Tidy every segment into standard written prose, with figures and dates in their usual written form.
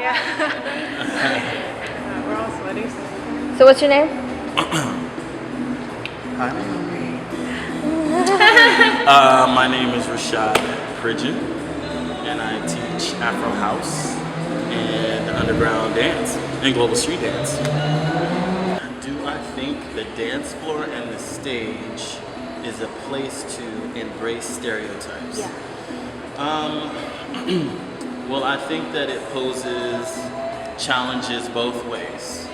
Yeah. We're all sweaty. So what's your name? Hi, my name is Rashad Pridgeon, and I teach Afro House and underground dance and global street dance. Do I think the dance floor and the stage is a place to embrace stereotypes? Yeah. Well, I think that it poses challenges both ways.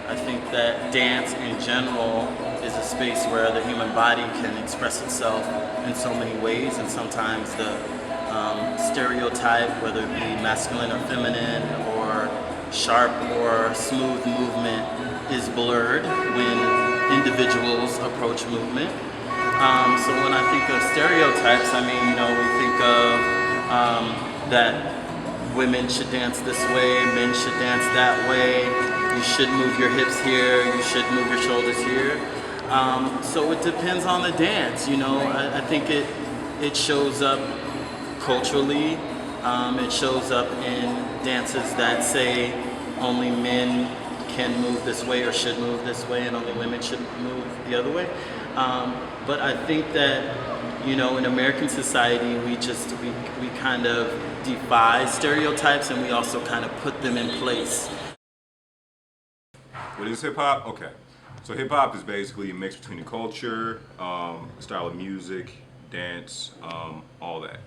I think that dance in general is a space where the human body can express itself in so many ways, and sometimes the stereotype, whether it be masculine or feminine or sharp or smooth movement, is blurred when individuals approach movement. So when I think of stereotypes, I mean, we think of that women should dance this way, men should dance that way, you should move your hips here, you should move your shoulders here. So it depends on the dance, I think it shows up culturally, it shows up in dances that say only men can move this way or should move this way and only women should move the other way. But I think that, in American society, we kind of defy stereotypes, and we also kind of put them in place. What is hip hop? Okay. So hip hop is basically a mix between the culture, style of music, dance, all that.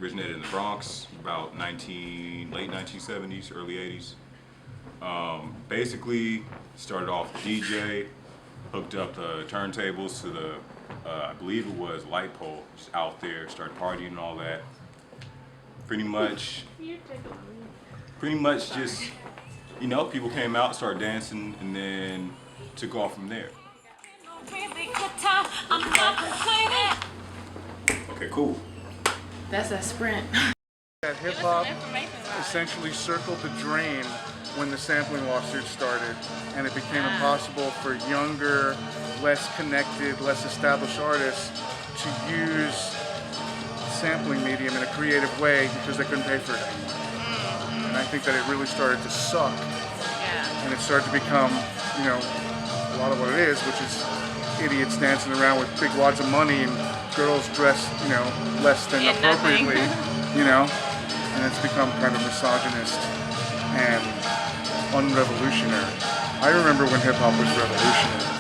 Originated in the Bronx, about late 1970s, early 80s. Basically started off DJ, hooked up the turntables to the, I believe it was light pole, just out there, started partying and all that. Pretty much just, people came out, started dancing, and then took off from there. Okay, cool. That's a sprint. Hip hop essentially circled the drain when the sampling lawsuit started, and it became impossible for younger, less connected, less established artists to use sampling medium in a creative way because they couldn't pay for it anymore. And I think that it really started to suck, and it started to become, a lot of what it is, which is idiots dancing around with big wads of money and girls dressed, less than appropriately, and it's become kind of misogynist and unrevolutionary. I remember when hip hop was revolutionary.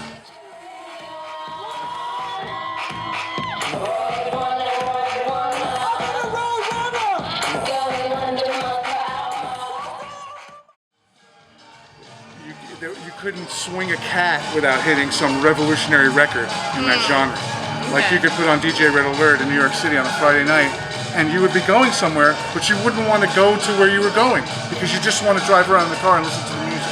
You couldn't swing a cat without hitting some revolutionary record in that genre. Like you could put on DJ Red Alert in New York City on a Friday night, and you would be going somewhere, but you wouldn't want to go to where you were going because you just want to drive around in the car and listen to the music.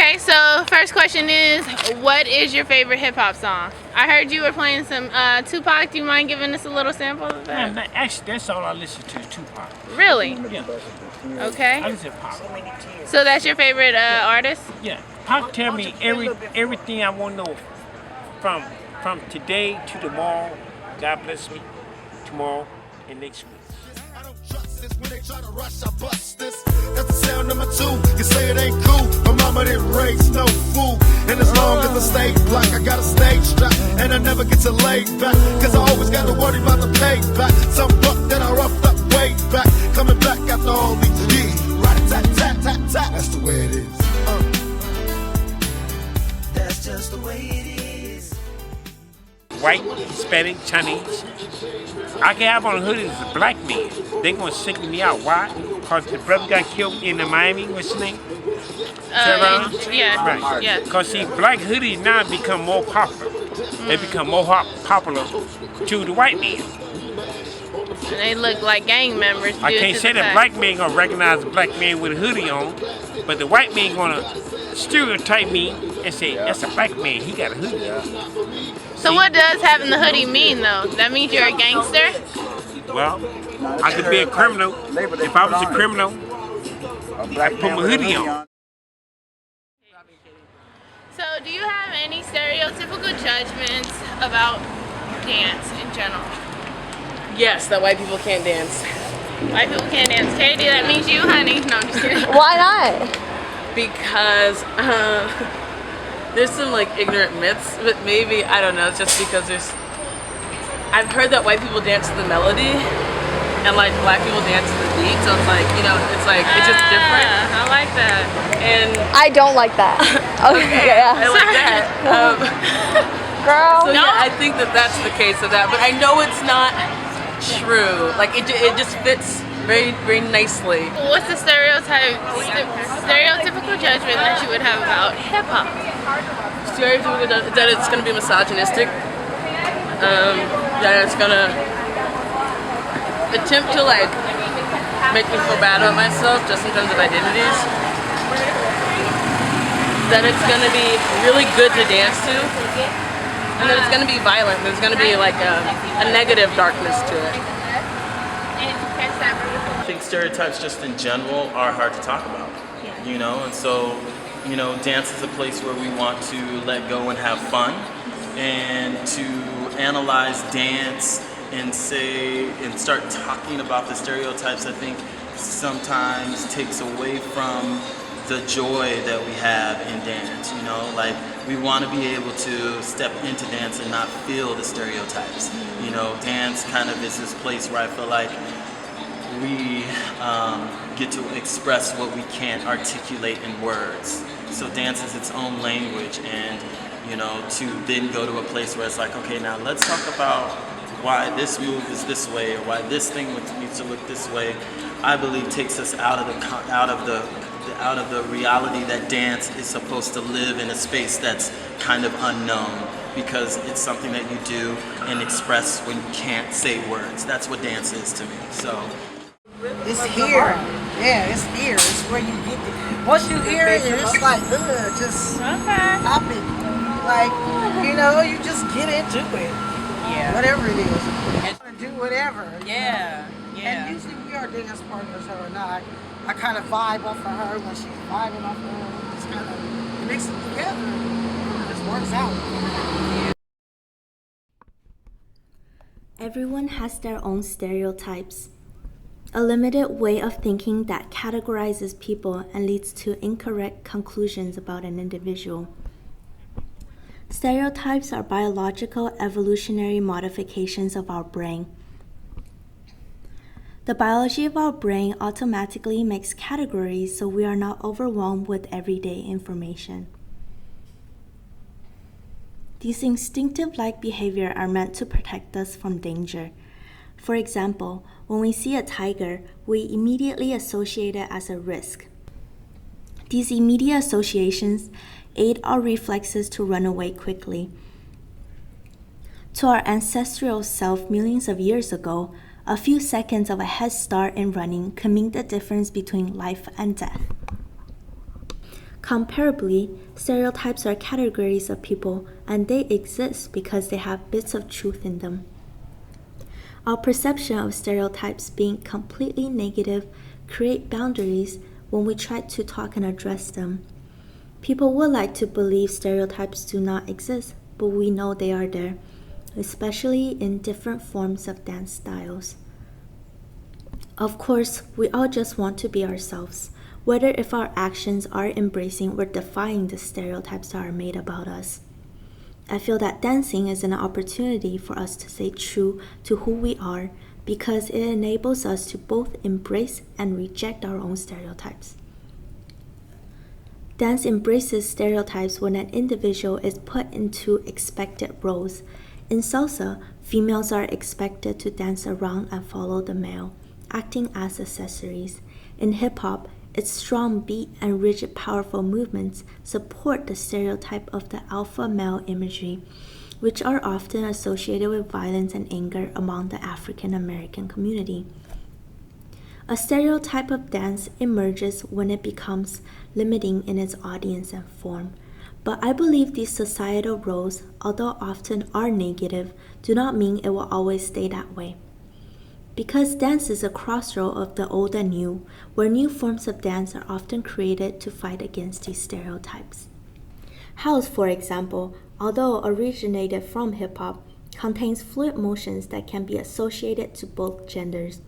Okay, so first question is, what is your favorite hip hop song? I heard you were playing some Tupac. Do you mind giving us a little sample of that? Yeah, actually, that's all I listen to is Tupac. Really? Yeah. Okay. I listen to Pop. So that's your favorite artist? Yeah. Pop tell me everything I want to know from today to tomorrow. God bless me. Tomorrow and next week. I don't trust this. When they try to rush, I bust this. That's the sound number 2. You say it ain't cool. My mama didn't raise no fool. And as long as I stay black, I got a stage strap. And I never get to lay back. Cause I always got to worry about the payback. Some buck that I roughed up way back. Coming back after all these years. Right-a-tat-tat-tat-tat. That's the way it is. That's just the way it is. White, Hispanic, Chinese. I can have on a hoodie as a black man. They gonna single me out. Why? Because the brother got killed in Miami. What's his name? Yeah. Right. Yeah. Because see, black hoodies now become more popular. They become more popular to the white man. And they look like gang members. I can't say that black man gonna recognize a black man with a hoodie on, but the white man gonna stereotype me and say, that's a black man, he got a hoodie on. So what does having the hoodie mean though? That means you're a gangster? Well, I could be a criminal. If I was a criminal, I'd put my hoodie on. So do you have any stereotypical judgments about dance in general? Yes, that white people can't dance. White people can't dance. Katie, that means you, honey. No, I'm just kidding. Why not? Because there's some like ignorant myths, but maybe, I don't know, it's just because I've heard that white people dance to the melody and like black people dance to the beat, so it's like, you know, it's like, it's just different. I like that. And I don't like that. Okay, yeah. I like that. Girl. So yeah, I think that that's the case of that, but I know it's not true. Like it just fits very, very nicely. What's the stereotypical judgment that you would have about hip hop? Stereotypical that it's going to be misogynistic. That it's going to attempt to like make me feel bad about myself just in terms of identities. That it's going to be really good to dance to. And that it's going to be violent. There's going to be like a negative darkness to it. I think stereotypes just in general are hard to talk about, you know, and so, you know, dance is a place where we want to let go and have fun, and to analyze dance and start talking about the stereotypes, I think sometimes takes away from the joy that we have in dance, you know, like we want to be able to step into dance and not feel the stereotypes, you know. Dance kind of is this place where I feel like we get to express what we can't articulate in words. So dance is its own language, and you know, to then go to a place where it's like, okay, now let's talk about why this move is this way, or why this thing needs to look this way. I believe takes us out of the reality that dance is supposed to live in a space that's kind of unknown, because it's something that you do and express when you can't say words. That's what dance is to me. So. It's here. Yeah, it's here. It's where you get it. Once you hear it, it's like, just pop it. Like, you know, you just get into it. Yeah. Whatever it is. Do whatever. Yeah. And usually we are dance partners, her and I kind of vibe off of her when she's vibing off of her. Just kind of mix it together. It just works out. Everyone has their own stereotypes. A limited way of thinking that categorizes people and leads to incorrect conclusions about an individual. Stereotypes are biological evolutionary modifications of our brain. The biology of our brain automatically makes categories so we are not overwhelmed with everyday information. These instinctive-like behavior are meant to protect us from danger. For example, when we see a tiger, we immediately associate it as a risk. These immediate associations aid our reflexes to run away quickly. To our ancestral self millions of years ago, a few seconds of a head start in running could mean the difference between life and death. Comparably, stereotypes are categories of people, and they exist because they have bits of truth in them. Our perception of stereotypes being completely negative create boundaries when we try to talk and address them. People would like to believe stereotypes do not exist, but we know they are there, especially in different forms of dance styles. Of course, we all just want to be ourselves, whether if our actions are embracing or defying the stereotypes that are made about us. I feel that dancing is an opportunity for us to stay true to who we are, because it enables us to both embrace and reject our own stereotypes. Dance embraces stereotypes when an individual is put into expected roles. In salsa, females are expected to dance around and follow the male, acting as accessories. In hip-hop, its strong beat and rigid, powerful movements support the stereotype of the alpha male imagery, which are often associated with violence and anger among the African American community. A stereotype of dance emerges when it becomes limiting in its audience and form. But I believe these societal roles, although often are negative, do not mean it will always stay that way. Because dance is a crossroad of the old and new, where new forms of dance are often created to fight against these stereotypes. House, for example, although originated from hip-hop, contains fluid motions that can be associated to both genders,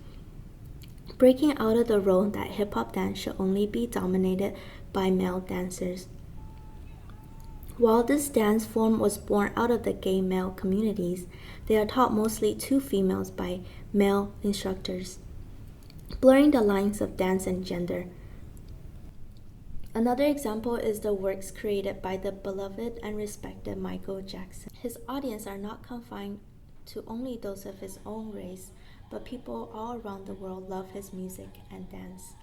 breaking out of the role that hip-hop dance should only be dominated by male dancers. While this dance form was born out of the gay male communities, they are taught mostly to females by male instructors, blurring the lines of dance and gender. Another example is the works created by the beloved and respected Michael Jackson. His audience are not confined to only those of his own race, but people all around the world love his music and dance.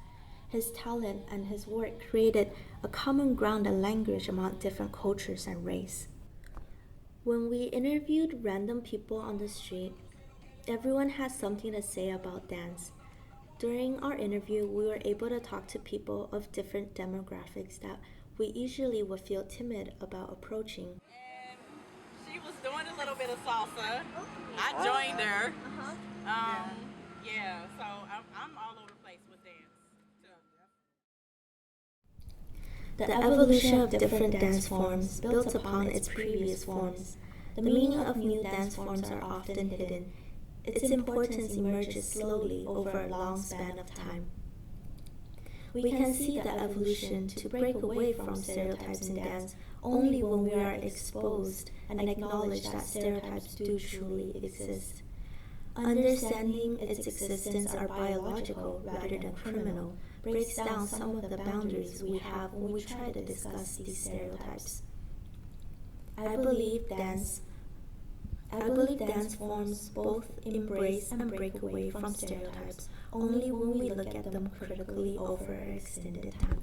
His talent and his work created a common ground and language among different cultures and race. When we interviewed random people on the street, everyone had something to say about dance. During our interview, we were able to talk to people of different demographics that we usually would feel timid about approaching. And she was doing a little bit of salsa. I joined her. Yeah, so I'm all over the place with dance. The evolution of different dance forms built upon its previous forms. The meaning of new dance forms are often hidden. Its importance emerges slowly over a long span of time. We can see the evolution to break away from stereotypes in dance only when we are exposed and acknowledge that stereotypes do truly exist. Understanding its existence are biological rather than criminal breaks down some of the boundaries we have when we try to discuss these stereotypes. I believe dance forms both embrace and break away from stereotypes only when we look at them critically over an extended time.